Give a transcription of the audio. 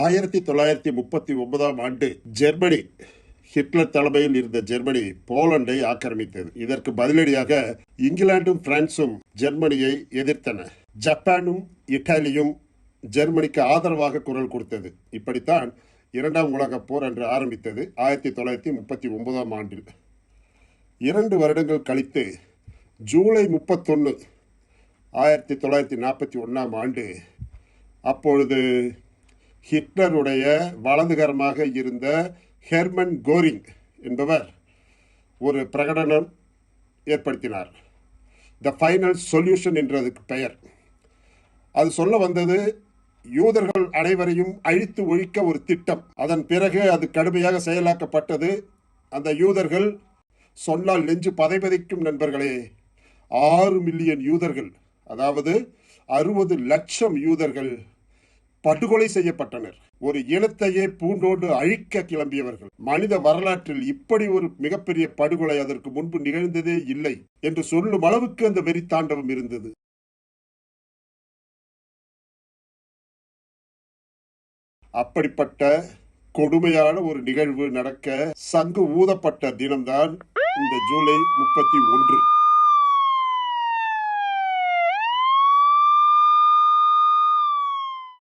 1939 Germany, Hitler தலைமையில் இருந்த Germany போலண்டை ஆக்கிரமித்தது. இதற்கு பதிலடியாக இங்கிலாந்தும் பிரான்சும் ஜெர்மனியை எதிர்த்தன. ஜப்பானும் இத்தாலியும் ஜெர்மனிக்கு ஆதரவாக குரல் கொடுத்தது. இப்படித்தான் இரண்டாம் உலகப் போர் அன்று ஆரம்பித்தது 1939 ஆண்டில். 2 வருடங்கள் கழித்து ஜூலை 31, 1941 ஆண்டு, அப்பொழுது ஹிட்லருடைய வலதுகரமாக இருந்த ஹெர்மன் கோரிங் என்பவர் ஒரு பிரகடனம் ஏற்படுத்தினார். த ஃபைனல் சொல்யூஷன் என்றதுக்கு பெயர். அது சொல்ல வந்தது யூதர்கள் அனைவரையும் அழித்து ஒழிக்க ஒரு திட்டம். அதன் பிறகு அது கடுமையாக செயலாக்கப்பட்டது. அந்த யூதர்கள் சொன்னால் நெஞ்சு பதைபதைக்கும் நண்பர்களே, 6 மில்லியன் யூதர்கள், அதாவது 60 லட்சம் யூதர்கள் படுகொலை செய்யப்பட்டனர். ஒரு இனத்தையே பூண்டோடு அழிக்க கிளம்பியவர்கள். மனித வரலாற்றில் இப்படி ஒரு மிகப்பெரிய படுகொலை அதற்கு முன்பு நிகழ்ந்ததே இல்லை என்று சொல்லும் அளவுக்கு அந்த வெறித்தாண்டவம் இருந்தது. அப்படிப்பட்ட கொடுமையான ஒரு நிகழ்வு நடக்க சங்கு ஊதப்பட்ட தினம்தான் இந்த ஜூலை 31.